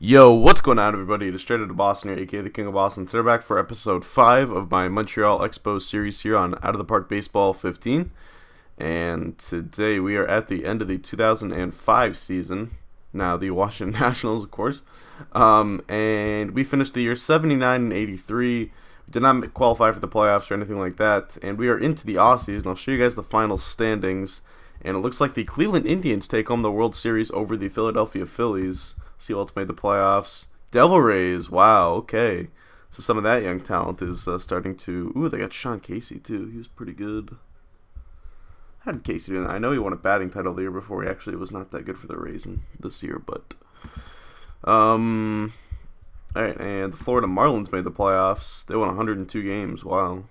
Yo, what's going on, everybody? It is Straight Outta Boston here, aka the King of Boston. Today we're back for episode 5 of my Montreal Expos series here on Out of the Park Baseball 15. And today we are at the end of the 2005 season. Now, the Washington Nationals, of course. And we finished the year 79 and 83. We did not qualify for the playoffs or anything like that. And we are into the offseason. I'll show you guys the final standings. And it looks like the Cleveland Indians take home the World Series over the Philadelphia Phillies. Seahawks made the playoffs. Devil Rays, wow, okay. So some of that young talent is starting to... Ooh, they got Sean Casey, too. He was pretty good. How did Casey do? I know he won a batting title the year before. He actually was not that good for the Rays this year, but... Alright, and the Florida Marlins made the playoffs. They won 102 games, wow.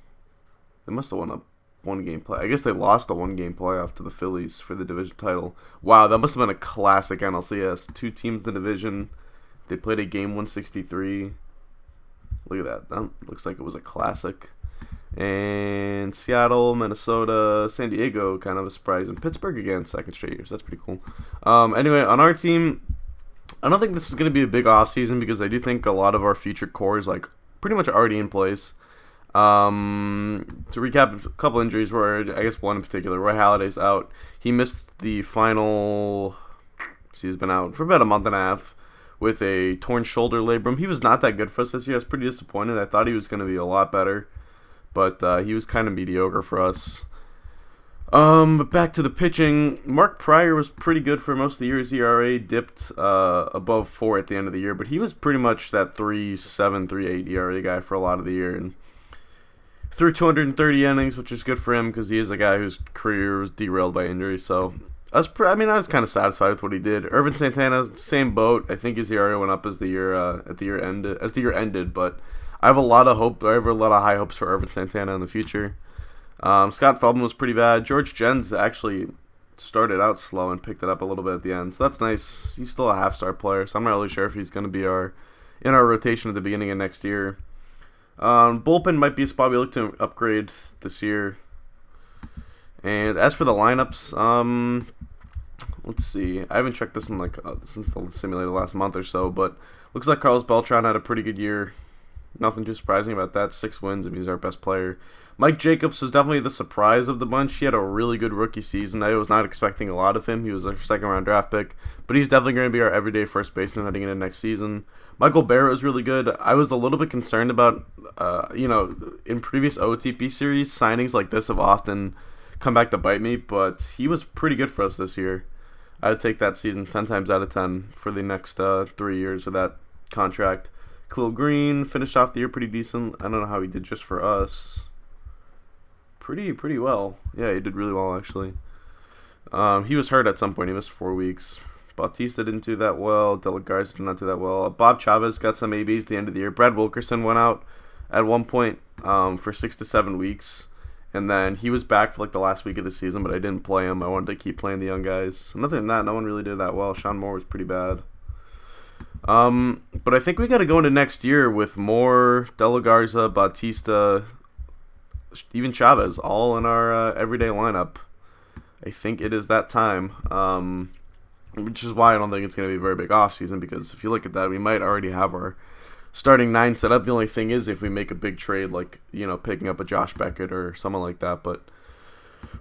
They must have won a one-game play. I guess they lost a one-game playoff to the Phillies for the division title. Wow, that must have been a classic NLCS. Two teams in the division. They played a game 163. Look at that. That looks like it was a classic. And Seattle, Minnesota, San Diego, kind of a surprise. And Pittsburgh again, second straight year. So that's pretty cool. Anyway, on our team, I don't think this is going to be a big offseason because I do think a lot of our future core is like pretty much already in place. To recap, a couple injuries were, I guess one in particular, Roy Halladay's out. He missed the final, he's been out for about a month and a half with a torn shoulder labrum. He was not that good for us this year. I was pretty disappointed. I thought he was going to be a lot better, but he was kind of mediocre for us. But back to the pitching, Mark Pryor was pretty good for most of the year. His ERA dipped above 4 at the end of the year, but he was pretty much that 3.7, 3.8 ERA guy for a lot of the year, and threw 230 innings, which is good for him because he is a guy whose career was derailed by injury. So I was kind of satisfied with what he did. Irvin Santana, same boat. I think his ERA went up as the year ended, but I have a lot of hope. I have a lot of high hopes for Irvin Santana in the future. Scott Feldman was pretty bad. George Jens actually started out slow and picked it up a little bit at the end, so that's nice. He's still a half-star player, so I'm not really sure if he's going to be in our rotation at the beginning of next year. Bullpen might be a spot we look to upgrade this year. And as for the lineups, let's see. I haven't checked this in since the simulator last month or so, but looks like Carlos Beltran had a pretty good year. Nothing too surprising about that. 6 wins, and he's our best player. Mike Jacobs was definitely the surprise of the bunch. He had a really good rookie season. I was not expecting a lot of him. He was a second-round draft pick, but he's definitely going to be our everyday first baseman heading into next season. Michael Barrett was really good. I was a little bit concerned about, in previous OOTP series, signings like this have often come back to bite me, but he was pretty good for us this year. I would take that season 10 times out of 10 for the next 3 years of that contract. Khalil Green finished off the year pretty decent. I don't know how he did just for us. Pretty well. Yeah, he did really well, actually. He was hurt at some point. He missed 4 weeks. Bautista didn't do that well. De La Garza did not do that well. Bob Chavez got some ABs at the end of the year. Brad Wilkerson went out at one point for 6 to 7 weeks. And then he was back for like the last week of the season, but I didn't play him. I wanted to keep playing the young guys. And other than that, no one really did that well. Sean Moore was pretty bad. But I think we got to go into next year with Moore, De La Garza, Bautista, even Chavez, all in our everyday lineup. I think it is that time. Which is why I don't think it's going to be a very big offseason, because if you look at that, we might already have our starting 9 set up. The only thing is if we make a big trade, like, picking up a Josh Beckett or someone like that. But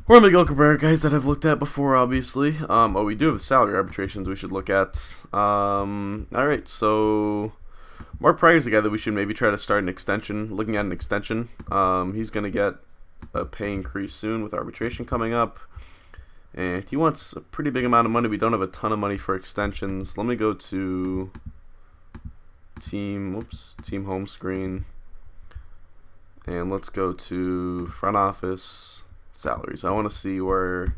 we're Miguel Cabrera, guys that I've looked at before, obviously. We do have the salary arbitrations we should look at. Alright, so Mark Pryor's the guy that we should maybe try to start looking at an extension. He's going to get a pay increase soon with arbitration coming up. And he wants a pretty big amount of money. We don't have a ton of money for extensions. Let me go to team home screen. And let's go to front office salaries. I want to see where...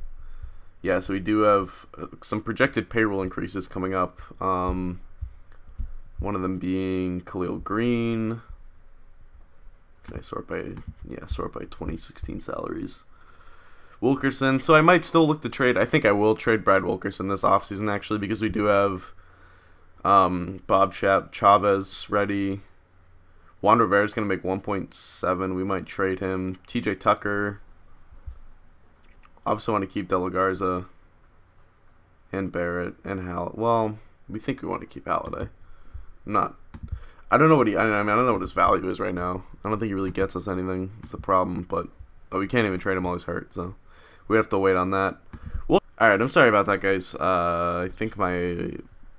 Yeah, so we do have some projected payroll increases coming up. One of them being Khalil Green. Can I sort by 2016 salaries? Wilkerson. So I might still look to trade. I think I will trade Brad Wilkerson this offseason, actually, because we do have Bob Chavez ready. Juan Rivera's going to make 1.7. We might trade him. TJ Tucker. Obviously want to keep De La Garza and Barrett and Hall. Well, we think we want to keep Halladay. Not. I don't know what he. I mean, I don't know what his value is right now. I don't think he really gets us anything. It's the problem, but we can't even trade him while he's hurt, so we have to wait on that. Well, all right. I'm sorry about that, guys. I think my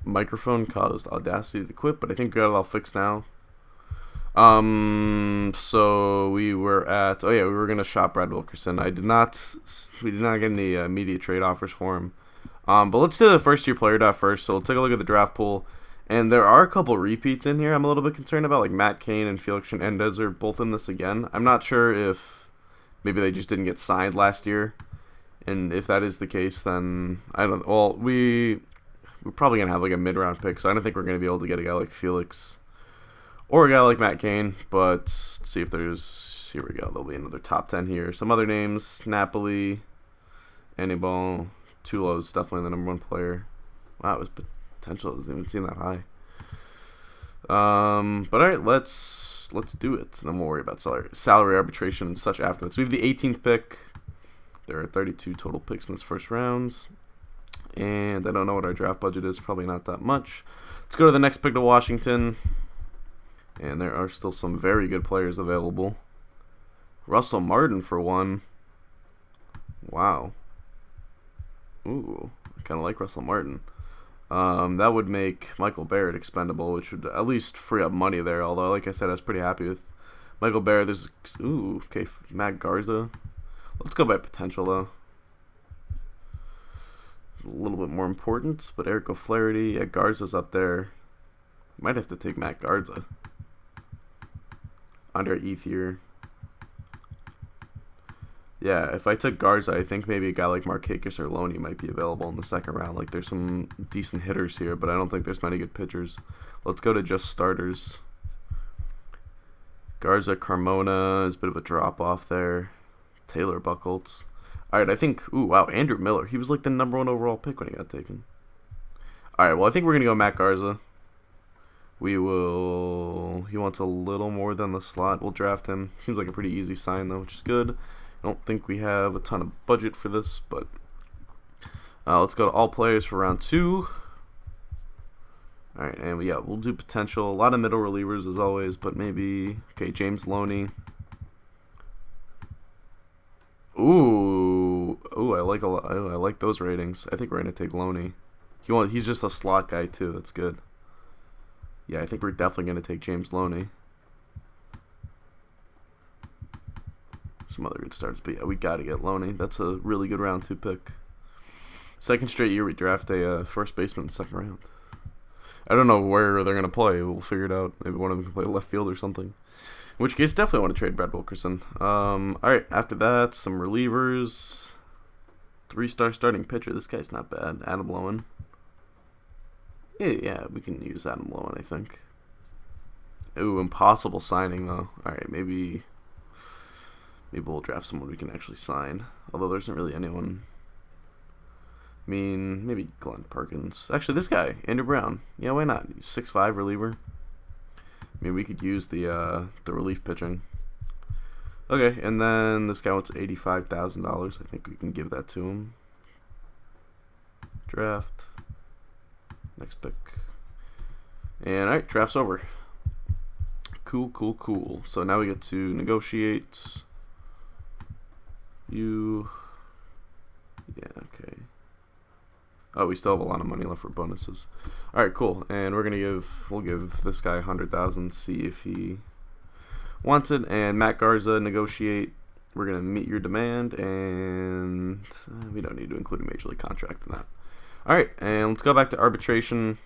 microphone caused Audacity to quit, but I think we got it all fixed now. So we were at. Oh yeah, we were gonna shop Brad Wilkerson. We did not get any immediate trade offers for him. But let's do the first year player draft first. So let's take a look at the draft pool. And there are a couple repeats in here I'm a little bit concerned about, like Matt Cain and Felix Hernandez are both in this again. I'm not sure if maybe they just didn't get signed last year. And if that is the case, then I don't know. Well, we're probably going to have like a mid-round pick, so I don't think we're going to be able to get a guy like Felix or a guy like Matt Cain. But let's see if there's, here we go, there'll be another top 10 here. Some other names, Napoli, Anibal, Tulo's definitely the number one player. Wow, it was potential doesn't even seem that high. But all right, let's do it. And then we'll worry about salary arbitration and such after this. We have the 18th pick. There are 32 total picks in this first round, and I don't know what our draft budget is. Probably not that much. Let's go to the next pick to Washington, and there are still some very good players available. Russell Martin for one. Wow. Ooh, I kind of like Russell Martin. That would make Michael Barrett expendable, which would at least free up money there. Although, like I said, I was pretty happy with Michael Barrett. There's, okay, Matt Garza. Let's go by potential, though. A little bit more important, but Eric O'Flaherty, yeah, Garza's up there. Might have to take Matt Garza. Under Ethier. Yeah, if I took Garza, I think maybe a guy like Markakis or Loney might be available in the second round. Like, there's some decent hitters here, but I don't think there's many good pitchers. Let's go to just starters. Garza, Carmona is a bit of a drop-off there. Taylor Buchholz. All right, I think, wow, Andrew Miller. He was like the number one overall pick when he got taken. All right, well, I think we're going to go Matt Garza. He wants a little more than the slot. We'll draft him. Seems like a pretty easy sign, though, which is good. I don't think we have a ton of budget for this, but let's go to all players for round 2. All right, and yeah, we'll do potential. A lot of middle relievers as always, but maybe, okay, James Loney. Ooh, I like those ratings. I think we're gonna take Loney. He's just a slot guy too. That's good. Yeah, I think we're definitely gonna take James Loney. Some other good starts, but yeah, we got to get Loney. That's a really good round 2 pick. Second straight year we draft a first baseman in the second round. I don't know where they're going to play. We'll figure it out. Maybe one of them can play left field or something. In which case, definitely want to trade Brad Wilkerson. All right, after that, some relievers. 3-star starting pitcher. This guy's not bad. Adam Lowen. Yeah, we can use Adam Lowen, I think. Ooh, impossible signing, though. All right, maybe we'll draft someone we can actually sign. Although there isn't really anyone. I mean, maybe Glenn Perkins. Actually, this guy, Andrew Brown. Yeah, why not? He's 6'5" reliever. I mean, we could use the relief pitching. Okay, and then this guy wants $85,000. I think we can give that to him. Draft. Next pick. And alright, draft's over. Cool. So now we get to negotiate. Yeah, okay. Oh, we still have a lot of money left for bonuses. All right, cool. And we'll give this guy $100,000. See if he wants it. And Matt Garza, negotiate. We're gonna meet your demand, and we don't need to include a major league contract in that. All right, and let's go back to arbitration.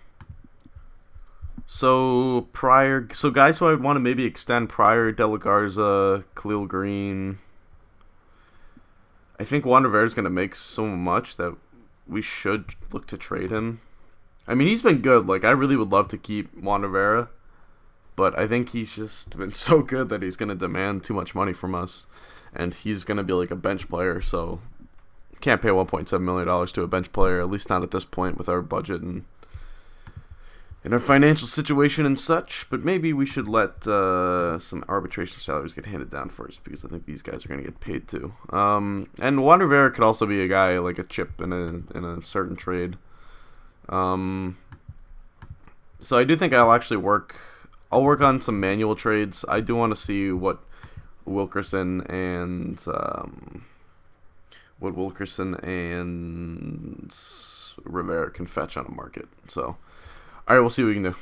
So guys who I would want to maybe extend prior: De La Garza, Khalil Green. I think Juan Rivera is going to make so much that we should look to trade him. I mean, he's been good. Like, I really would love to keep Juan Rivera, but I think he's just been so good that he's going to demand too much money from us, and he's going to be like a bench player, so can't pay $1.7 million to a bench player, at least not at this point with our budget and in our financial situation and such. But maybe we should let some arbitration salaries get handed down first, because I think these guys are going to get paid too. And Juan Rivera could also be a guy like a chip in a certain trade. So I do think I'll work on some manual trades. I do want to see what Wilkerson and Rivera can fetch on a market. So, all right, we'll see what we can do.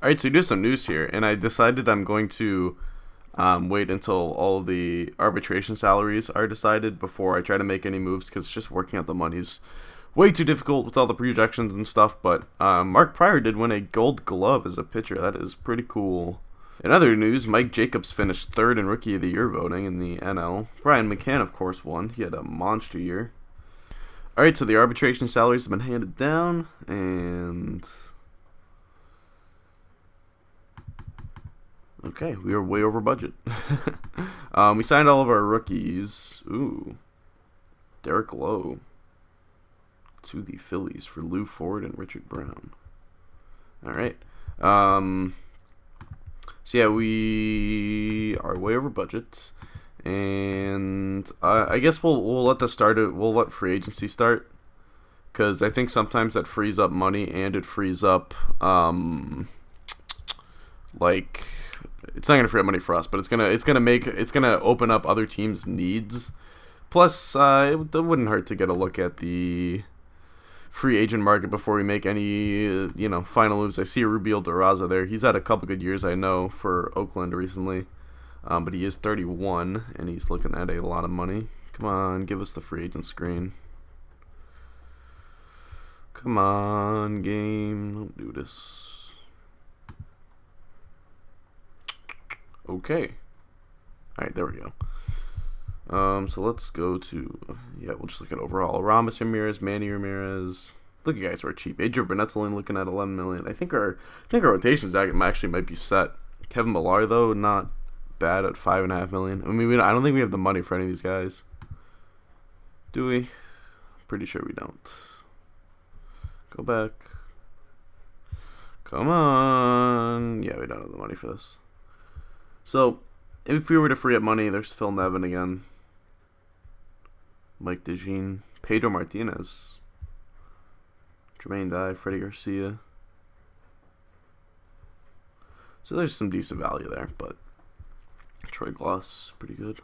All right, so we do some news here, and I decided I'm going to wait until all of the arbitration salaries are decided before I try to make any moves, because just working out the money's way too difficult with all the projections and stuff. But Mark Pryor did win a Gold Glove as a pitcher. That is pretty cool. In other news, Mike Jacobs finished third in Rookie of the Year voting in the NL. Brian McCann, of course, won. He had a monster year. All right, so the arbitration salaries have been handed down, and okay, we are way over budget. We signed all of our rookies. Ooh, Derek Lowe to the Phillies for Lou Ford and Richard Brown. All right. So yeah, we are way over budget, and I guess we'll let we'll let free agency start, because I think sometimes that frees up money, and it frees up like, it's not gonna free up money for us, but it's gonna open up other teams' needs. Plus, it wouldn't hurt to get a look at the free agent market before we make any final moves. I see Rubio Durazo there. He's had a couple good years, I know, for Oakland recently, but he is 31 and he's looking at a lot of money. Come on, give us the free agent screen. Come on, game, don't do this. Okay, all right, there we go. So let's go to, we'll just look at overall. Aramis Ramirez, Manny Ramirez. Look, you guys who are cheap. Adrian Burnett's only looking at $11 million. I think our rotations actually might be set. Kevin Millar, though, not bad at $5.5 million. I mean, I don't think we have the money for any of these guys. Do we? Pretty sure we don't. Go back. Come on. Yeah, we don't have the money for this. So, if we were to free up money, there's Phil Nevin again. Mike DeJean, Pedro Martinez, Jermaine Dye, Freddie Garcia. So there's some decent value there, but Troy Gloss, pretty good.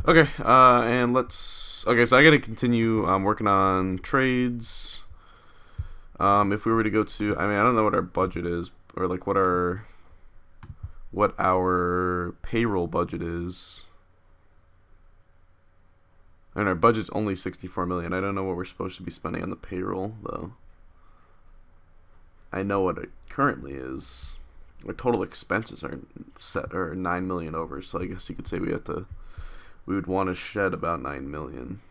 Okay, and okay, so I gotta continue working on trades. If we were to go to, I don't know what our budget is, or like what our payroll budget is. And our budget's only $64 million. I don't know what we're supposed to be spending on the payroll, though. I know what it currently is. Our total expenses are $9 million over, so I guess you could say we would want to shed about $9 million.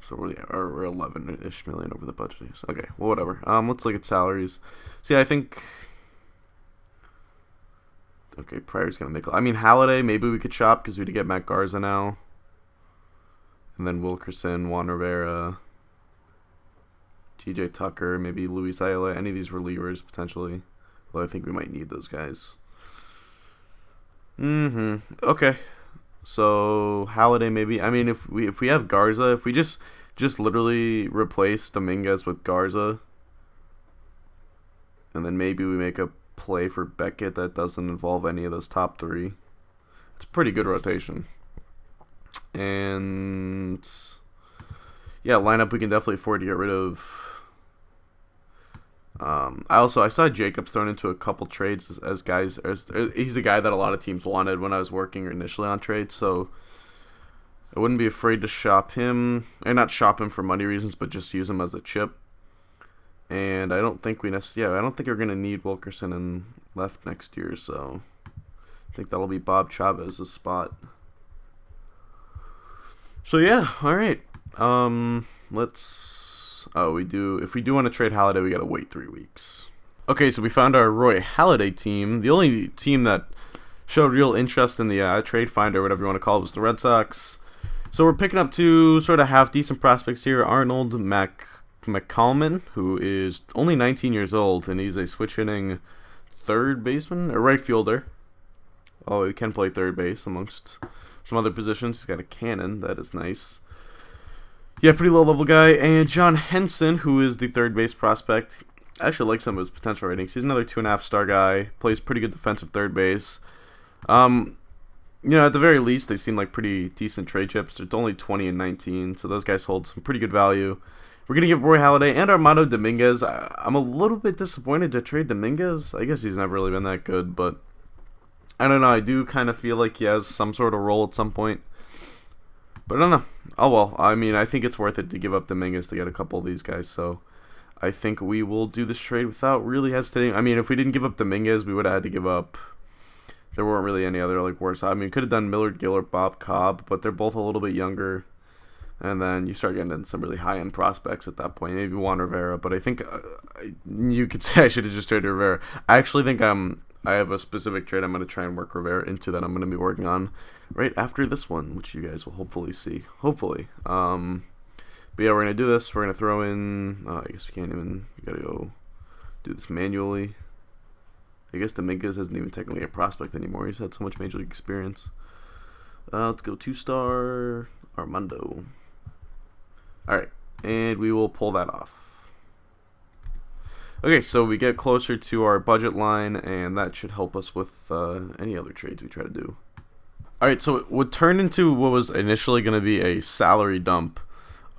So we're 11-ish million over the budget. Okay, well, whatever. Let's look at salaries. See, I think, okay, Pryor's gonna make. Halladay, maybe we could shop because we could get Matt Garza now, and then Wilkerson, Juan Rivera, T.J. Tucker, maybe Luis Ayala. Any of these relievers potentially. Although I think we might need those guys. Okay. So Halladay, maybe. If we have Garza, if we just literally replace Dominguez with Garza, and then maybe we make a play for Beckett that doesn't involve any of those top three. It's a pretty good rotation. And yeah, lineup we can definitely afford to get rid of. I saw Jacobs thrown into a couple trades as guys. He's a guy that a lot of teams wanted when I was working initially on trades, so I wouldn't be afraid to shop him, and not shop him for money reasons, but just use him as a chip. And I don't think we're gonna need Wilkerson in left next year, so I think that'll be Bob Chavez's spot. So yeah, all right. If we do want to trade Halladay, we gotta wait 3 weeks. Okay, so we found our Roy Halladay team. The only team that showed real interest in the trade finder, whatever you want to call it, was the Red Sox. So we're picking up two sort of half decent prospects here. Arnold McCallman, who is only 19 years old, and he's a switch hitting third baseman or right fielder. Oh, he can play third base amongst some other positions. He's got a cannon. That is nice. Yeah, pretty low level guy. And John Henson, who is the third base prospect. I actually like some of his potential ratings. He's another 2.5 star guy. Plays pretty good defensive third base. At the very least, they seem like pretty decent trade chips. It's only 20 and 19, so those guys hold some pretty good value. We're going to give Roy Halladay and Armando Dominguez. I'm a little bit disappointed to trade Dominguez. I guess he's never really been that good, but I don't know. I do kind of feel like he has some sort of role at some point. But I don't know. Oh, well. I mean, I think it's worth it to give up Dominguez to get a couple of these guys, so I think we will do this trade without really hesitating. I mean, if we didn't give up Dominguez, we would have had to give up... There weren't really any other worse. I mean, could have done Millard Gill or Bob Cobb, but they're both a little bit younger. And then you start getting into some really high-end prospects at that point. Maybe Juan Rivera, but I think you could say I should have just traded Rivera. I actually think I have a specific trade I'm going to try and work Rivera into that I'm going to be working on right after this one, which you guys will hopefully see. Hopefully. But yeah, we're going to do this. We're going to throw in... I guess we can't even... We got to go do this manually. I guess Dominguez isn't even technically a prospect anymore. He's had so much major league experience. Let's go 2-star Armando. Alright, and we will pull that off. Okay, so we get closer to our budget line, and that should help us with any other trades we try to do. Alright, so it would turn into what was initially going to be a salary dump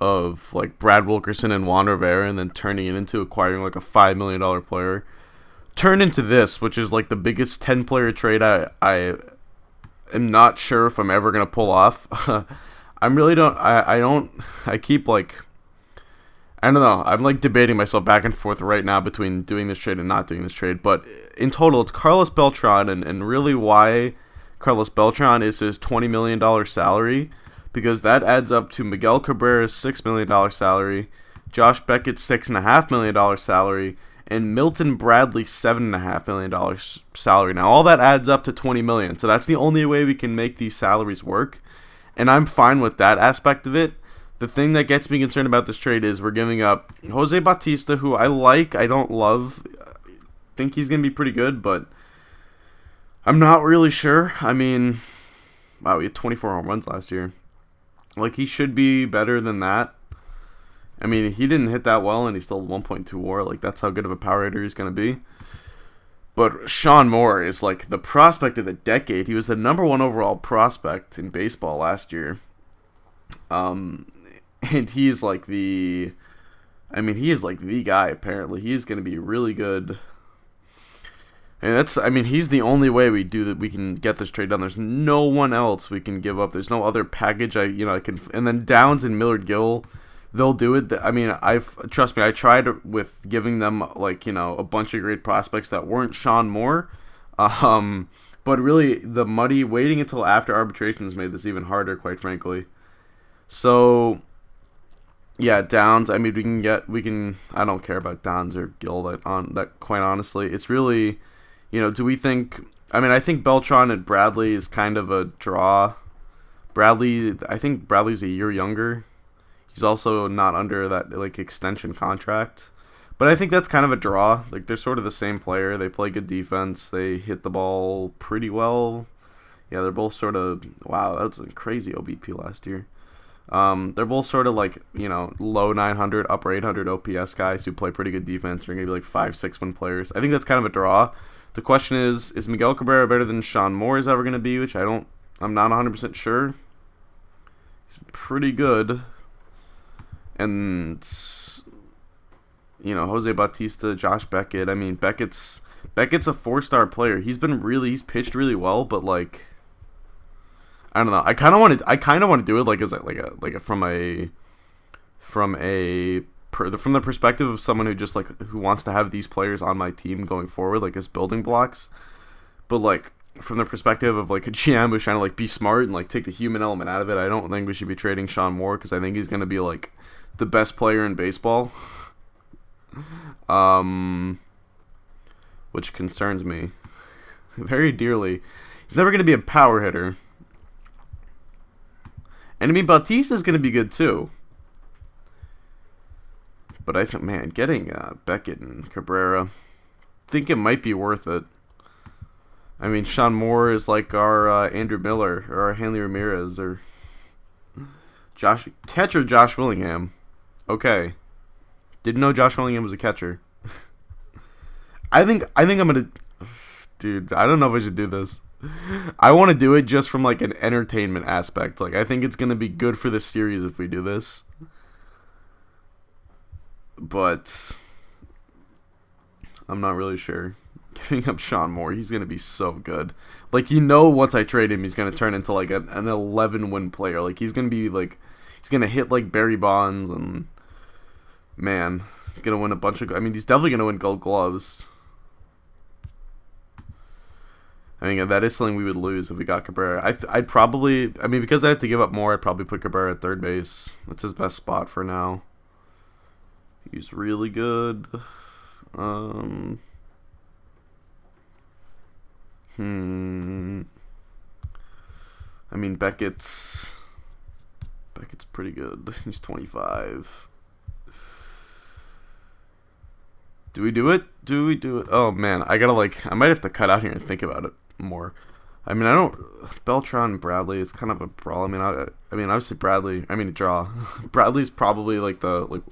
of Brad Wilkerson and Juan Rivera, and then turning it into acquiring a $5 million player. Turn into this, which is the biggest 10-player trade I am not sure if I'm ever gonna pull off. I keep I don't know. I'm debating myself back and forth right now between doing this trade and not doing this trade. But in total, it's Carlos Beltran, and really why Carlos Beltran is his $20 million salary, because that adds up to Miguel Cabrera's $6 million salary, Josh Beckett's $6.5 million salary, and Milton Bradley's $7.5 million salary. Now, all that adds up to $20 million. So that's the only way we can make these salaries work. And I'm fine with that aspect of it. The thing that gets me concerned about this trade is we're giving up Jose Bautista, who I like. I don't love. I think he's going to be pretty good, but I'm not really sure. I mean, wow, he had 24 home runs last year. He should be better than that. I mean, he didn't hit that well, and he's still 1.2 WAR. That's how good of a power hitter he's going to be. But Sean Moore is, the prospect of the decade. He was the number 1 overall prospect in baseball last year. And he's, the... I mean, he is, the guy, apparently. He is going to be really good. And he's the only way we can get this trade done. There's no one else we can give up. There's no other package I can... And then Downs and Millard Gill... They'll do it. I mean, trust me, I tried with giving them, a bunch of great prospects that weren't Sean Moore. But really, waiting until after arbitrations made this even harder, quite frankly. So, yeah, Downs, I mean, I don't care about Downs or Gill that quite honestly. It's really, do we think, I think Beltran and Bradley is kind of a draw. I think Bradley's a year younger. He's also not under that extension contract. But I think that's kind of a draw. They're sort of the same player. They play good defense. They hit the ball pretty well. Yeah, they're both sort of... Wow, that was a crazy OBP last year. They're both sort of low 900, upper 800 OPS guys who play pretty good defense. They're going to be 5-6 win players. I think that's kind of a draw. The question is Miguel Cabrera better than Sean Moore is ever going to be, which I'm not 100% sure. He's pretty good. And, Jose Bautista, Josh Beckett. I mean, Beckett's a 4-star player. He's pitched really well, but I don't know. I kind of want to do it from the perspective of someone who just who wants to have these players on my team going forward, as building blocks. But from the perspective of a GM who's trying to be smart and take the human element out of it, I don't think we should be trading Sean Moore, because I think he's going to be the best player in baseball, which concerns me very dearly. He's never going to be a power hitter, and Bautista's going to be good too. But I think, man, getting Beckett and Cabrera, I think it might be worth it. I mean, Sean Moore is our Andrew Miller or our Hanley Ramirez or Catcher Josh Willingham. Okay. Didn't know Josh Willingham was a catcher. I think I'm gonna, dude. I don't know if I should do this. I want to do it just from like an entertainment aspect. Like I think it's gonna be good for the series if we do this. But I'm not really sure. Giving up Sean Moore, he's gonna be so good. Like once I trade him, he's gonna turn into like an 11-win player. Like he's gonna hit like Barry Bonds and man, he's gonna win a bunch of. I mean, he's definitely gonna win Gold Gloves. I mean, that is something we would lose if we got Cabrera. I'd probably, I mean, because I have to give up more, I'd probably put Cabrera at third base. That's his best spot for now. He's really good. I mean, Beckett's pretty good. He's 25. Do we do it? Oh, man. I might have to cut out here and think about it more. I mean, Beltran and Bradley is kind of a problem. I mean, obviously Bradley, draw. Bradley's probably, like, the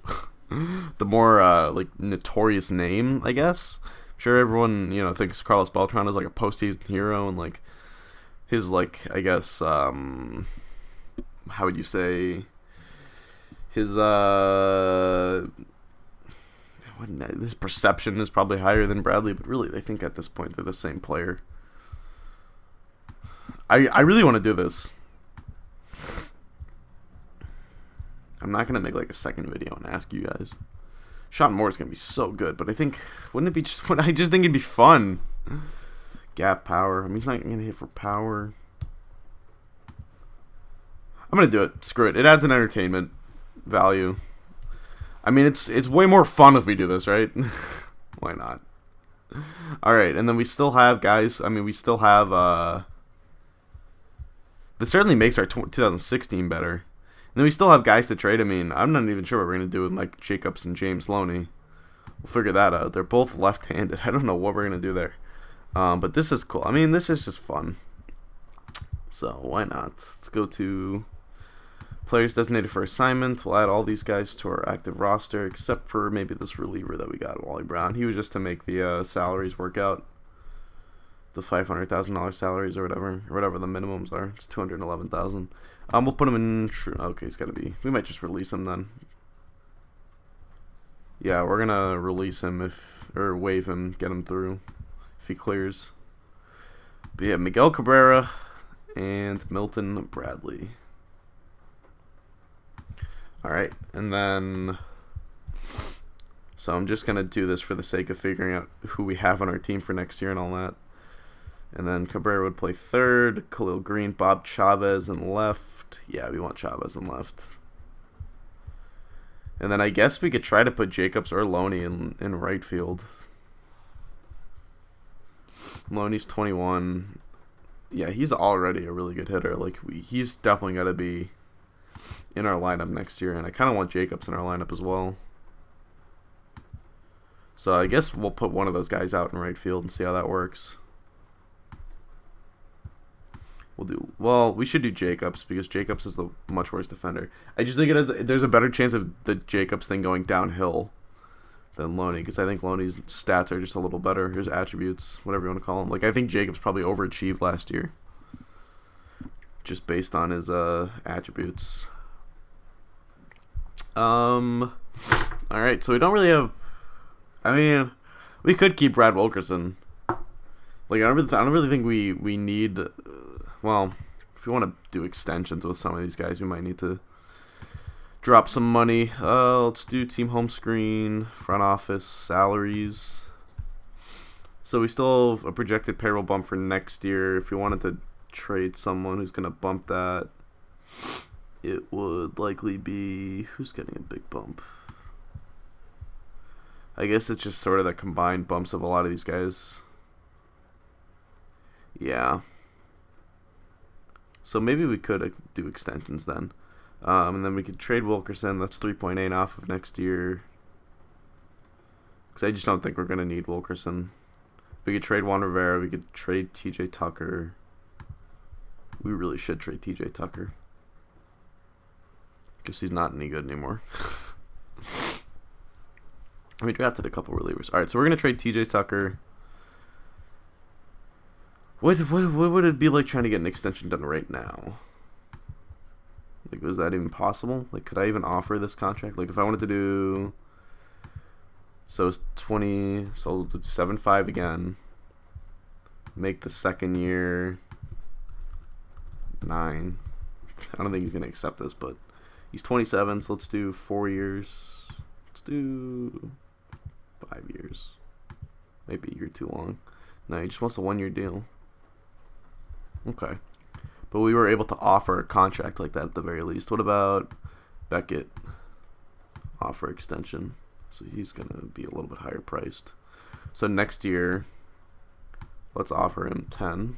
more, notorious name, I guess. I'm sure everyone, thinks Carlos Beltran is, like, a postseason hero and, like, his, like, I guess, how would you say, his perception is probably higher than Bradley, but really, I think at this point they're the same player. I really want to do this. I'm not gonna make like a second video and ask you guys. Sean Moore is gonna be so good, but I think wouldn't it be just? I just think it'd be fun. Gap power. I mean, he's not gonna hit for power. I'm gonna do it. Screw it. It adds an entertainment value. I mean, it's way more fun if we do this, right? Why not? All right, and then we still have guys. I mean, we still have. This certainly makes our 2016 better. And then we still have guys to trade. I mean, I'm not even sure what we're gonna do with Mike Jacobs and James Loney. We'll figure that out. They're both left-handed. I don't know what we're gonna do there. But this is cool. I mean, this is just fun. So why not? Let's go to players designated for assignment. We'll add all these guys to our active roster, except for maybe this reliever that we got, Wally Brown. He was just to make the salaries work out. The $500,000 salaries or whatever the minimums are. It's $211,000. We'll put him in. Okay, he's gotta be. We might just release him then. Yeah, we're gonna release him or waive him, get him through if he clears. But yeah, Miguel Cabrera and Milton Bradley. All right, and then. So I'm just gonna do this for the sake of figuring out who we have on our team for next year and all that. And then Cabrera would play third, Khalil Green, Bob Chavez in left. Yeah, we want Chavez in left. And then I guess we could try to put Jacobs or Loney in right field. Loney's 21. Yeah, he's already a really good hitter. Like he's definitely got to be in our lineup next year. And I kind of want Jacobs in our lineup as well. So I guess we'll put one of those guys out in right field and see how that works. We should do Jacobs because Jacobs is the much worse defender. I just think there's a better chance of the Jacobs thing going downhill than Loney because I think Loney's stats are just a little better. His attributes, whatever you want to call them. Like I think Jacobs probably overachieved last year, just based on his attributes. All right, so we don't really have. I mean, we could keep Brad Wilkerson. Like I don't really think we need. Well, if we want to do extensions with some of these guys, we might need to drop some money. Let's do team home screen, front office, salaries. So we still have a projected payroll bump for next year. If we wanted to trade someone who's going to bump that, it would likely be... Who's getting a big bump? I guess it's just sort of the combined bumps of a lot of these guys. Yeah. So maybe we could do extensions then. And then we could trade Wilkerson. That's 3.8 off of next year. Because I just don't think we're going to need Wilkerson. We could trade Juan Rivera. We could trade TJ Tucker. We really should trade TJ Tucker. Guess he's not any good anymore. We drafted a couple relievers. All right, so we're gonna trade T.J. Tucker. What would it be like trying to get an extension done right now? Like, was that even possible? Like, could I even offer this contract? Like, if I wanted to do, so it's 20, so 7.5 again. Make the second year 9. I don't think he's gonna accept this, but he's 27, so let's do 4 years. Let's do 5 years. Maybe a year too long. No, he just wants a 1-year deal. Okay. But we were able to offer a contract like that at the very least. What about Beckett? Offer extension. So he's going to be a little bit higher priced. So next year, let's offer him 10.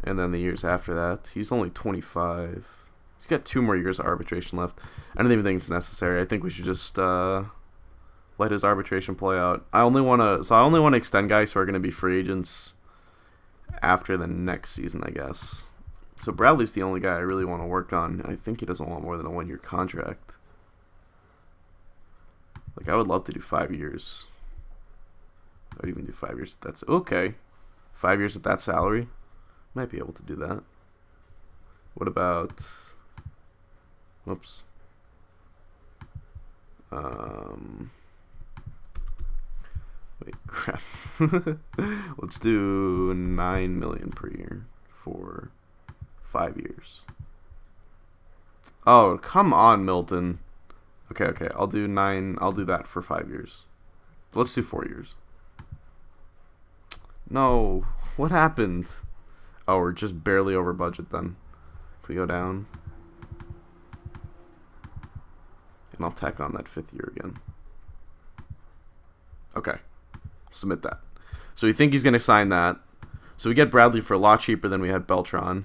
And then the years after that, he's only 25. He's got 2 more years of arbitration left. I don't even think it's necessary. I think we should just let his arbitration play out. I only want to extend guys who are going to be free agents after the next season, I guess. So Bradley's the only guy I really want to work on. I think he doesn't want more than a 1-year contract. Like, I would love to do 5 years. I would even do 5 years. That's okay. 5 years at that salary. Might be able to do that. What about... Whoops. Wait, crap. Let's do $9 million per year for 5 years. Oh, come on, Milton. Okay. I'll do that for 5 years. Let's do 4 years. No, what happened? Oh, we're just barely over budget then. If we go down, and I'll tack on that 5th year again. Okay. Submit that. So we think he's going to sign that. So we get Bradley for a lot cheaper than we had Beltran.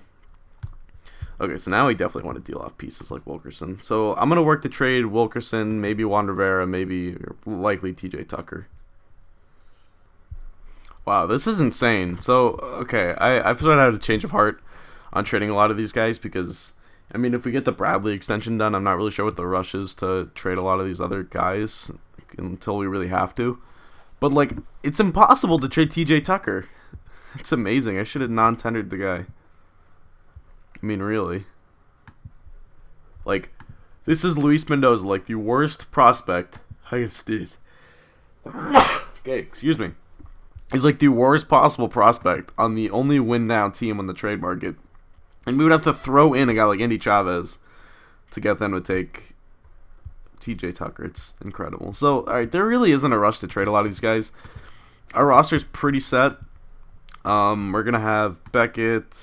Okay, so now we definitely want to deal off pieces like Wilkerson. So I'm going to work to trade Wilkerson, maybe Juan Rivera, maybe likely T.J. Tucker. Wow, this is insane. So, okay, I've sort of had a change of heart on trading a lot of these guys because, I mean, if we get the Bradley extension done, I'm not really sure what the rush is to trade a lot of these other guys until we really have to. But, like, it's impossible to trade T.J. Tucker. It's amazing. I should have non-tendered the guy. I mean, really. Like, this is Luis Mendoza, like, the worst prospect. I can sneeze. Okay, excuse me. He's like the worst possible prospect on the only win-now team on the trade market. And we would have to throw in a guy like Andy Chavez to get them to take T.J. Tucker. It's incredible. So, all right, there really isn't a rush to trade a lot of these guys. Our roster's pretty set. We're going to have Beckett,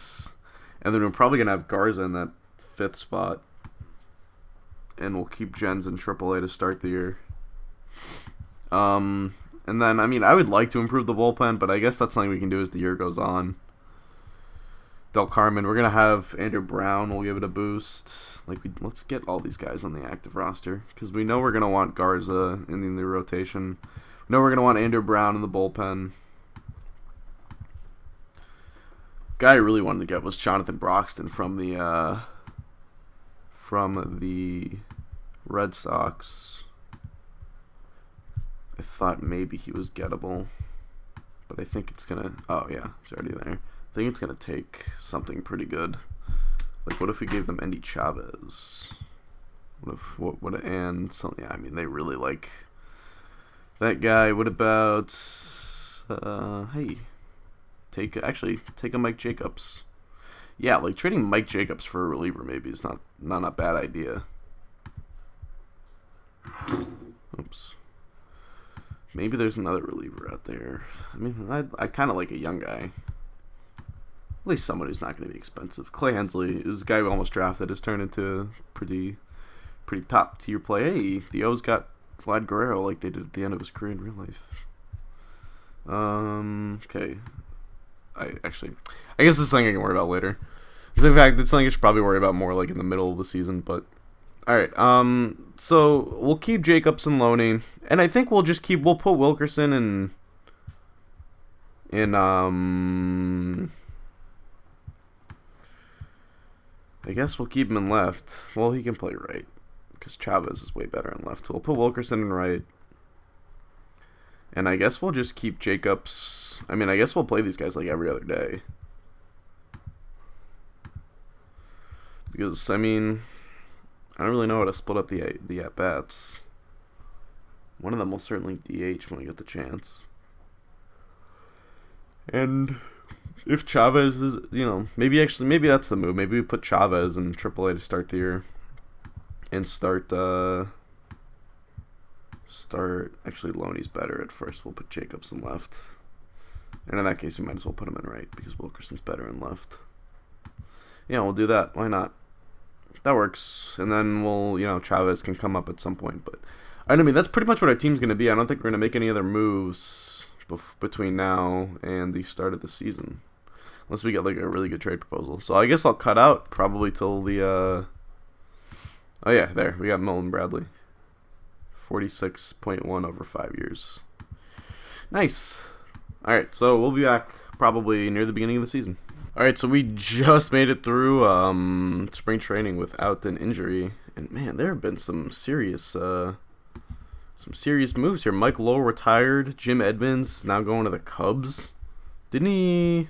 and then we're probably going to have Garza in that 5th spot. And we'll keep Jens in AAA to start the year. And then, I mean, I would like to improve the bullpen, but I guess that's something we can do as the year goes on. Del Carmen, we're going to have Andrew Brown. We'll give it a boost. Let's get all these guys on the active roster because we know we're going to want Garza in the rotation. We know we're going to want Andrew Brown in the bullpen. Guy I really wanted to get was Jonathan Broxton from the Red Sox. I thought maybe he was gettable, but I think it's gonna. Oh yeah, he's already there. I think it's gonna take something pretty good. Like, what if we gave them Andy Chavez? And something? Yeah, I mean, they really like that guy. What about? Hey, take a Mike Jacobs. Yeah, like trading Mike Jacobs for a reliever maybe is not a bad idea. Oops. Maybe there's another reliever out there. I mean, I kind of like a young guy. At least someone who's not going to be expensive. Clay Hensley, this guy we almost drafted, has turned into pretty top tier play. Hey, the O's got Vlad Guerrero like they did at the end of his career in real life. Okay. I guess this is something I can worry about later. Because in fact, it's something I should probably worry about more like in the middle of the season, but alright, so we'll keep Jacobs and Loney, and I think we'll put Wilkerson in I guess we'll keep him in left. Well, he can play right because Chavez is way better in left. So we'll put Wilkerson in right. And I guess we'll just keep Jacobs. I mean, I guess we'll play these guys like every other day. Because, I mean, I don't really know how to split up the at-bats. One of them will certainly DH when we get the chance. And if Chavez is, maybe that's the move. Maybe we put Chavez in AAA to start the year. And actually Loney's better at first. We'll put Jacobs in left. And in that case, we might as well put him in right because Wilkerson's better in left. Yeah, we'll do that. Why not? That works. And then we'll, Chavez can come up at some point. But, I mean, that's pretty much what our team's going to be. I don't think we're going to make any other moves between now and the start of the season. Unless we get, like, a really good trade proposal. So I guess I'll cut out probably till the, oh, yeah, there. We got Milton Bradley. 46.1 over 5 years. Nice. All right, so we'll be back probably near the beginning of the season. All right, so we just made it through spring training without an injury, and man, there have been some serious moves here. Mike Lowe retired. Jim Edmonds is now going to the Cubs. Didn't he?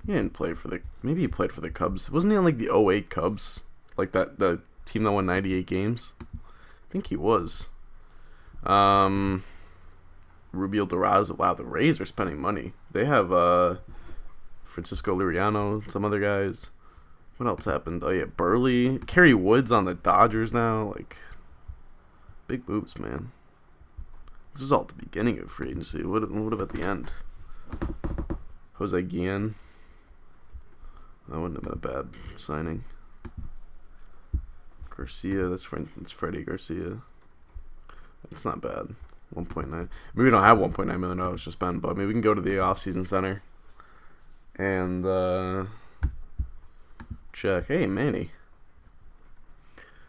He didn't play for the. Maybe he played for the Cubs. Wasn't he on like the 08 Cubs, like the team that won 98 games? I think he was. Rubio Durazo. Wow, the Rays are spending money. They have Francisco Liriano, some other guys. What else happened? Oh yeah, Burley, Kerry Woods on the Dodgers now. Like, big moves, man. This was all at the beginning of free agency. What about the end? Jose Guillen. That wouldn't have been a bad signing. Garcia, that's Freddie Garcia. That's not bad. 1.9. Maybe we don't have $1.9 million to spend, but maybe we can go to the off-season center and check. Hey, Manny.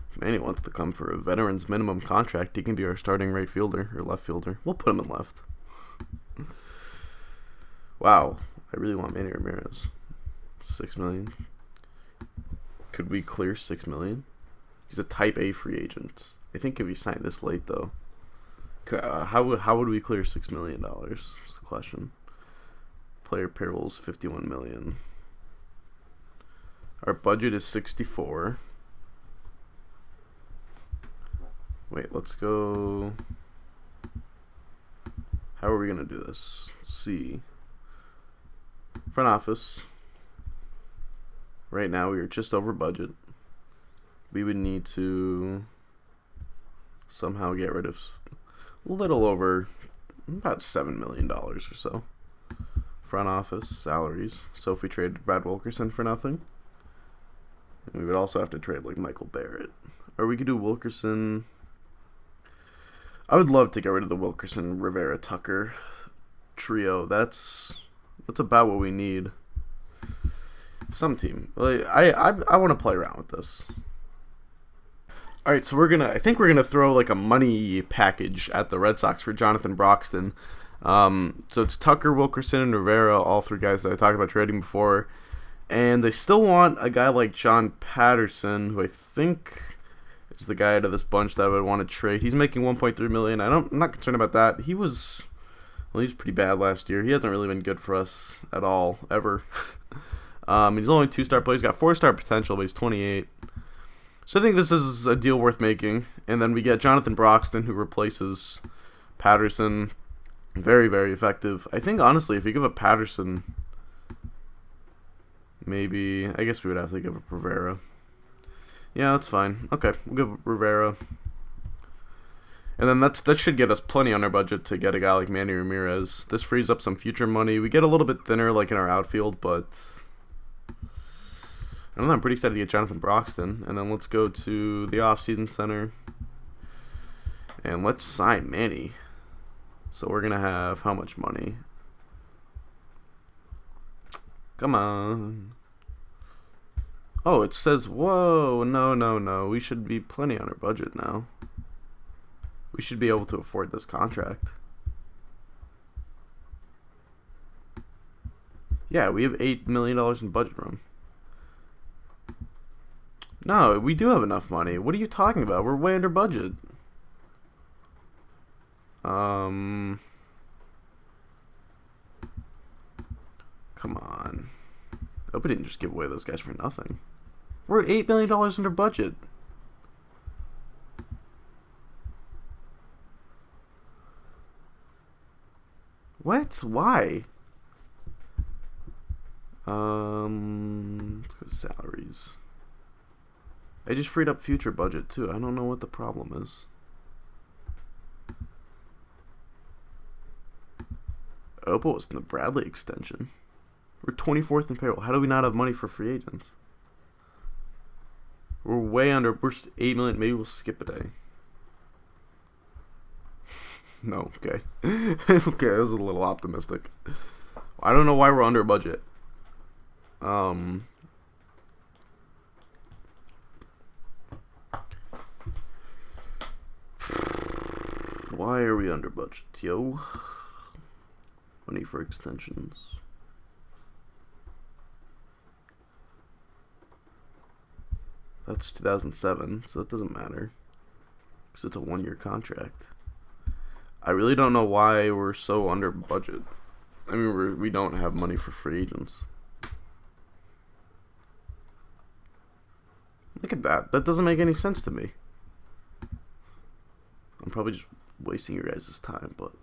If Manny wants to come for a veteran's minimum contract, he can be our starting right fielder or left fielder. We'll put him in left. Wow, I really want Manny Ramirez. $6 million. Could we clear $6 million? He's a Type A free agent. I think if he signed this late, though, how would we clear $6 million? Is the question. Player payrolls $51 million. Our budget is $64. Wait, let's go. How are we gonna do this? Let's see. Front office. Right now we are just over budget. We would need to somehow get rid of a little over about $7 million or so. Front office, salaries. So if we traded Brad Wilkerson for nothing, we would also have to trade like Michael Barrett. Or we could do Wilkerson. I would love to get rid of the Wilkerson, Rivera, Tucker trio. That's about what we need. Some team. Like, I want to play around with this. All right, so I think we're gonna throw like a money package at the Red Sox for Jonathan Broxton. So it's Tucker, Wilkerson, and Rivera, all three guys that I talked about trading before, and they still want a guy like John Patterson, who I think is the guy out of this bunch that I would want to trade. He's making $1.3 million. I'm not concerned about that. He was pretty bad last year. He hasn't really been good for us at all ever. He's only 2-star player. He's got 4-star potential, but he's 28. So I think this is a deal worth making. And then we get Jonathan Broxton, who replaces Patterson. Very, very effective. I think, honestly, if you give up Patterson, maybe, I guess we would have to give up Rivera. Yeah, that's fine. Okay, we'll give up Rivera. And then that should get us plenty on our budget to get a guy like Manny Ramirez. This frees up some future money. We get a little bit thinner, like in our outfield, but I don't know, I'm pretty excited to get Jonathan Broxton. And then let's go to the off-season center. And let's sign Manny. So we're going to have how much money? Come on. Oh, it says, whoa, no. We should be plenty on our budget now. We should be able to afford this contract. Yeah, we have $8 million in budget room. No, we do have enough money. What are you talking about? We're way under budget. Come on. I hope we didn't just give away those guys for nothing. We're $8 million under budget. What? Why? Let's go to salaries. I just freed up future budget too. I don't know what the problem is. Oppo was in the Bradley extension. We're 24th in payroll. How do we not have money for free agents? We're way under. We're 8 million. Maybe we'll skip a day. No, okay. Okay, that was a little optimistic. I don't know why we're under budget. Why are we under budget, yo? Money for extensions. That's 2007, so that doesn't matter. Because it's a 1-year contract. I really don't know why we're so under budget. I mean, we don't have money for free agents. Look at that. That doesn't make any sense to me. I'm probably just wasting your guys' time, but...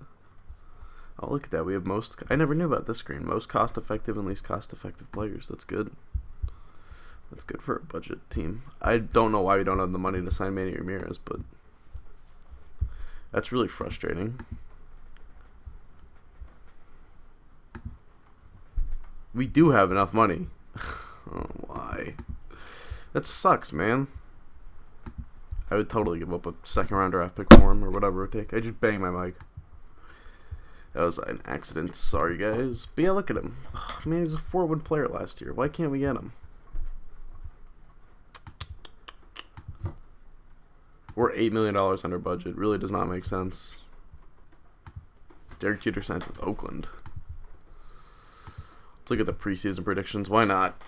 Oh, look at that. We have most... I never knew about this screen. Most cost-effective and least cost-effective players. That's good. That's good for a budget team. I don't know why we don't have the money to sign Manny Ramirez, but... That's really frustrating. We do have enough money. Oh, why? That sucks, man. I would totally give up a second-round draft pick for him or whatever it would take. I just banged my mic. That was an accident. Sorry, guys. But yeah, look at him. Man, he was a 4-win player last year. Why can't we get him? We're $8 million under budget. Really does not make sense. Derek Jeter signs with Oakland. Let's look at the preseason predictions. Why not?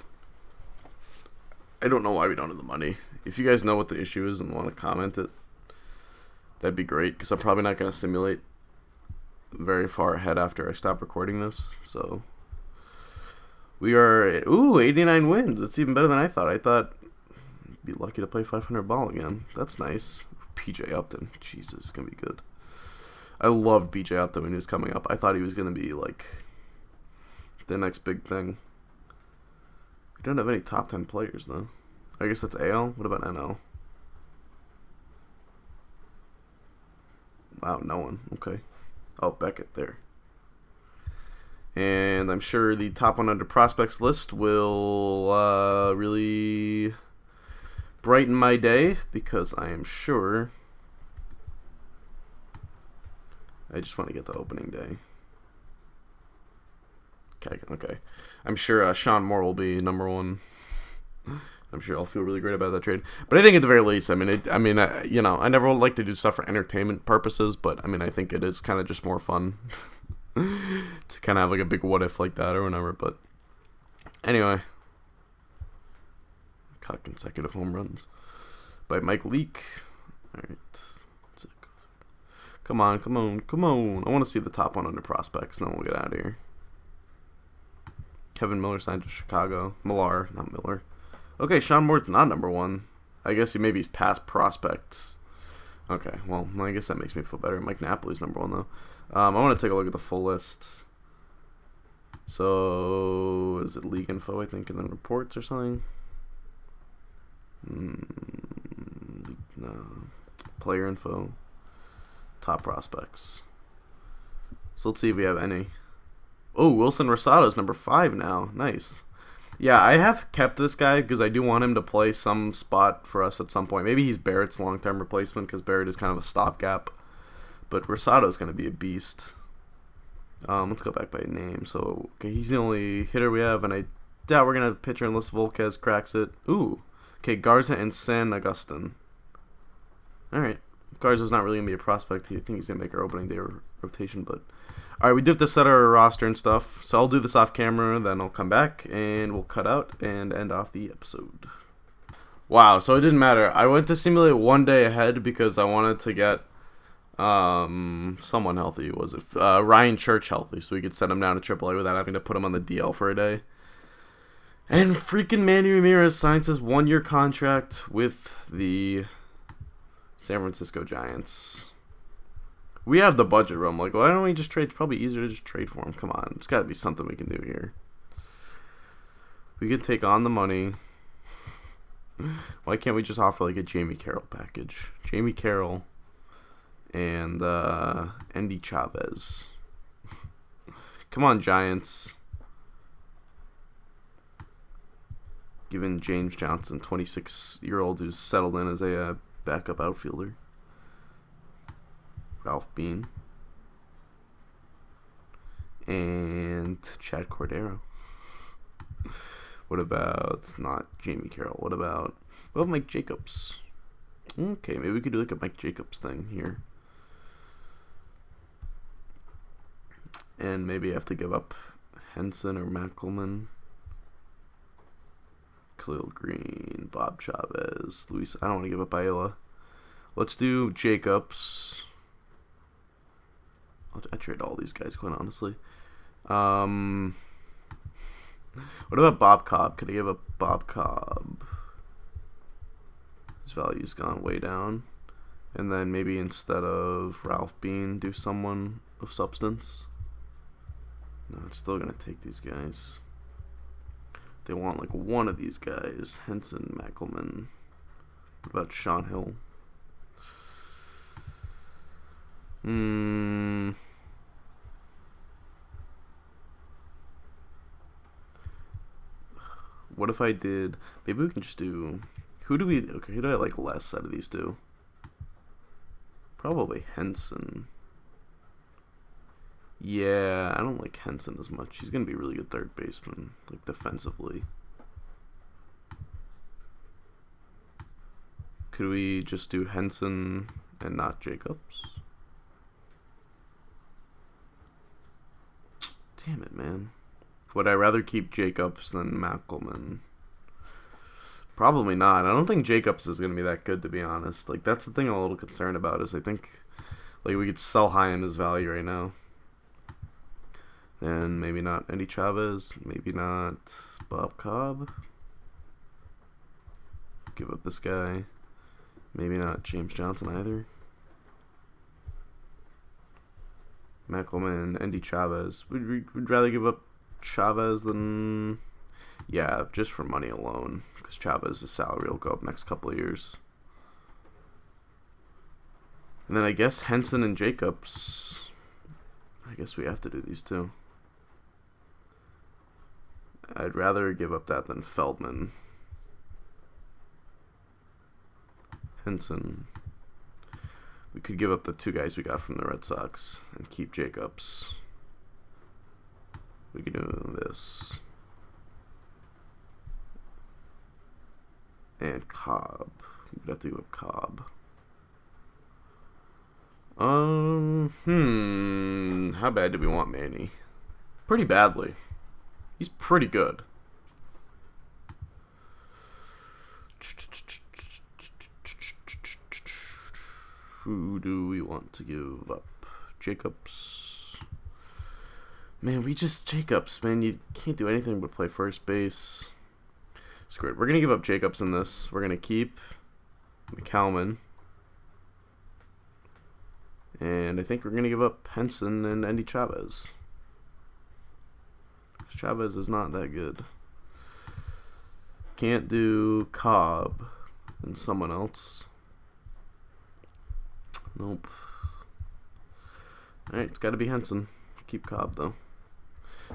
I don't know why we don't have the money. If you guys know what the issue is and want to comment it, that'd be great. Because I'm probably not going to simulate very far ahead after I stop recording this. So we are at, 89 wins. It's even better than I thought. I thought I'd be lucky to play 500 ball again. That's nice. PJ Upton. Jesus, it's going to be good. I loved PJ Upton when he was coming up. I thought he was going to be like the next big thing. We don't have any top 10 players, though. I guess that's AL. What about NL? Wow, no one. Okay. Oh, Beckett there. And I'm sure the top 100 prospects list will really brighten my day, because I am sure I just want to get the opening day. Okay. I'm sure Sean Moore will be number 1. I'm sure I'll feel really great about that trade. But I think at the very least, I never like to do stuff for entertainment purposes, but I mean, I think it is kind of just more fun to kind of have like a big what if like that or whatever. But anyway, caught consecutive home runs by Mike Leake. All right. Come on. I want to see the top 100 prospects, and then we'll get out of here. Kevin Miller signed to Chicago. Millar, not Miller. Okay, Sean Moore's not number 1. I guess maybe he's past prospects. Okay, well, I guess that makes me feel better. Mike Napoli's number 1, though. I want to take a look at the full list. So, is it league info, I think, and then reports or something? No. Player info. Top prospects. So let's see if we have any. Oh, Wilson Rosado's number 5 now. Nice. Yeah, I have kept this guy because I do want him to play some spot for us at some point. Maybe he's Barrett's long-term replacement because Barrett is kind of a stopgap. But Rosado's going to be a beast. Let's go back by name. So, okay, he's the only hitter we have, and I doubt we're going to have a pitcher unless Volquez cracks it. Ooh. Okay, Garza and San Agustin. All right. Garza's not really going to be a prospect. I think he's going to make our opening day rotation, but... Alright, we do have to set our roster and stuff, so I'll do this off camera, then I'll come back, and we'll cut out and end off the episode. Wow, so it didn't matter. I went to simulate 1 day ahead because I wanted to get someone healthy. Was it Ryan Church healthy, so we could send him down to AAA without having to put him on the DL for a day. And freaking Manny Ramirez signs his 1-year contract with the San Francisco Giants. We have the budget room. Like, why don't we just trade? It's probably easier to just trade for him. Come on, it's got to be something we can do here. We can take on the money. Why can't we just offer like a Jamie Carroll package? Jamie Carroll and Andy Chavez. Come on, Giants. Given James Johnson, 26-year-old who's settled in as a backup outfielder. Ralph Bean. And Chad Cordero. What about not Jamie Carroll? What about Mike Jacobs? Okay, maybe we could do like a Mike Jacobs thing here. And maybe I have to give up Henson or Mackelman. Khalil Green, Bob Chavez, Luis. I don't want to give up Ayala. Let's do Jacobs. I trade all these guys, quite honestly. What about Bob Cobb? Could I give up Bob Cobb? His value's gone way down. And then maybe instead of Ralph Bean, do someone of substance. No, it's still going to take these guys. They want like one of these guys. Henson, Mackelman. What about Sean Hill? What if I did... Maybe we can just do... Who do I like less out of these two? Probably Henson. Yeah, I don't like Henson as much. He's going to be a really good third baseman, like defensively. Could we just do Henson and not Jacobs? Damn it, man. Would I rather keep Jacobs than Mackelman? Probably not. I don't think Jacobs is going to be that good, to be honest. Like, that's the thing I'm a little concerned about, is I think like we could sell high in his value right now. And maybe not Andy Chavez, maybe not Bob Cobb. Give up this guy. Maybe not James Johnson either. Mackelman, Andy Chavez. We'd rather give up Chavez than... Yeah, just for money alone. Because Chavez's salary will go up next couple of years. And then I guess Henson and Jacobs. I guess we have to do these two. I'd rather give up that than Feldman. Henson. We could give up the two guys we got from the Red Sox and keep Jacobs. We could do this. And Cobb. We'd have to give up Cobb. How bad do we want Manny? Pretty badly. He's pretty good. Who do we want to give up? Jacobs. Man, Jacobs, man. You can't do anything but play first base. Screw it. We're going to give up Jacobs in this. We're going to keep McCalman. And I think we're going to give up Henson and Andy Chavez. Chavez is not that good. Can't do Cobb and someone else. Nope. Alright, it's got to be Henson. Keep Cobb, though.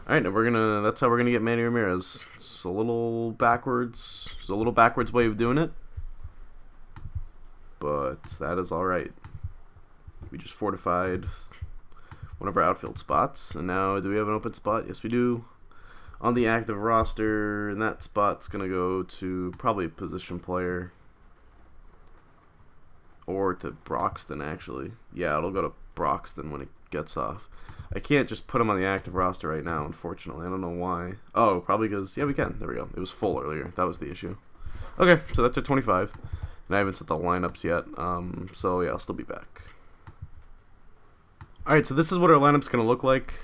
Alright, and that's how we're gonna get Manny Ramirez. It's a little backwards. It's a little backwards way of doing it. But that is alright. We just fortified one of our outfield spots. And now, do we have an open spot? Yes, we do. On the active roster, and that spot's gonna go to probably a position player. Or to Broxton, actually. Yeah, it'll go to Broxton when it gets off. I can't just put him on the active roster right now, unfortunately. I don't know why. Oh, probably because... Yeah, we can. There we go. It was full earlier. That was the issue. Okay, so that's at 25. And I haven't set the lineups yet. So yeah, I'll still be back. Alright, so this is what our lineup's going to look like.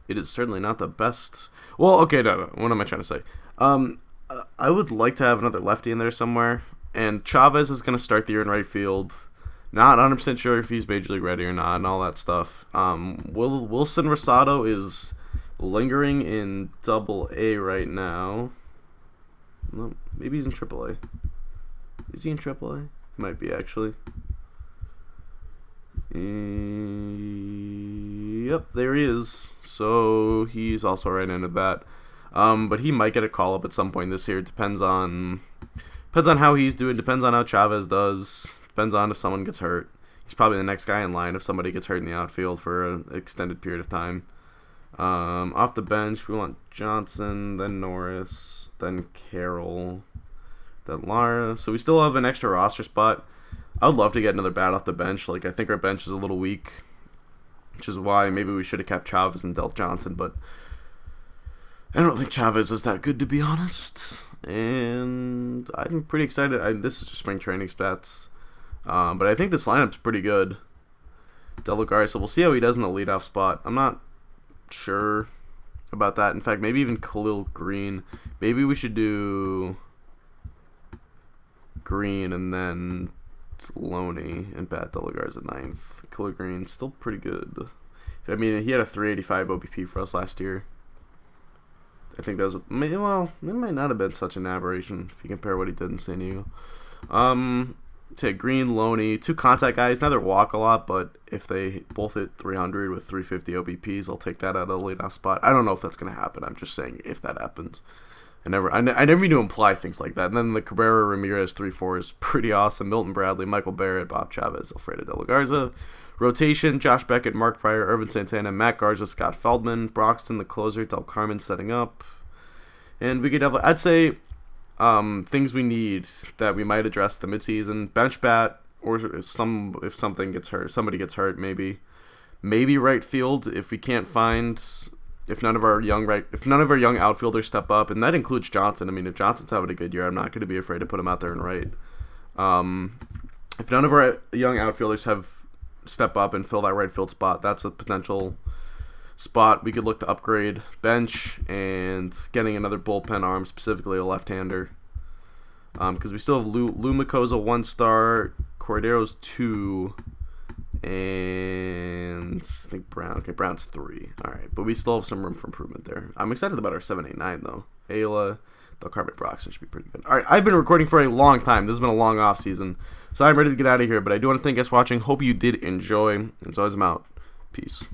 It is certainly not the best. Well, okay, no. What am I trying to say? I would like to have another lefty in there somewhere. And Chavez is going to start the year in right field. Not 100% sure if he's major league ready or not and all that stuff. Wilson Rosado is lingering in Double-A right now. No, maybe he's in Triple-A. Is he in Triple-A? Might be, actually. Yep, there he is. So he's also right in at bat. But he might get a call up at some point this year. Depends on how he's doing. Depends on how Chavez does. Depends on if someone gets hurt. He's probably the next guy in line if somebody gets hurt in the outfield for an extended period of time. Off the bench, we want Johnson, then Norris, then Carroll, then Lara. So we still have an extra roster spot. I would love to get another bat off the bench. Like, I think our bench is a little weak, which is why maybe we should have kept Chavez and dealt Johnson, but I don't think Chavez is that good, to be honest. And I'm pretty excited. This is just spring training stats. But I think this lineup's pretty good. Delagari, so we'll see how he does in the leadoff spot. I'm not sure about that. In fact, maybe even Khalil Green. Maybe we should do Green and then Loney and bat Delagari's at 9th. Khalil Green, still pretty good. I mean, he had a 385 OBP for us last year. I think that was, well, it might not have been such an aberration if you compare what he did in San Diego. To Green, Loney, 2 contact guys. Neither walk a lot, but if they both hit 300 with 350 OBPs, I'll take that out of the leadoff spot. I don't know if that's going to happen. I'm just saying if that happens. I never mean to imply things like that. And then the Cabrera Ramirez 3-4 is pretty awesome. Milton Bradley, Michael Barrett, Bob Chavez, Alfredo De La Garza. Rotation, Josh Beckett, Mark Pryor, Irvin Santana, Matt Garza, Scott Feldman, Broxton, the closer, Del Carmen setting up. And we could have, I'd say, things we need that we might address the midseason: bench bat, or if something gets hurt, somebody gets hurt, maybe right field if we can't find, if none of our young outfielders step up, and that includes Johnson. I mean, if Johnson's having a good year, I'm not going to be afraid to put him out there and right. If none of our young outfielders have step up and fill that right field spot, that's a potential spot we could look to upgrade. Bench and getting another bullpen arm, specifically a left-hander, because we still have Lou Macoza 1-star, Cordero's 2, and I think Brown's 3. All right, but we still have some room for improvement there. I'm excited about our 7-8-9 though. Ayla, Del Carmen, Broxton should be pretty good. All right, I've been recording for a long time. This has been a long off season, so I'm ready to get out of here. But I do want to thank you guys for watching. Hope you did enjoy, and so as I'm out. Peace.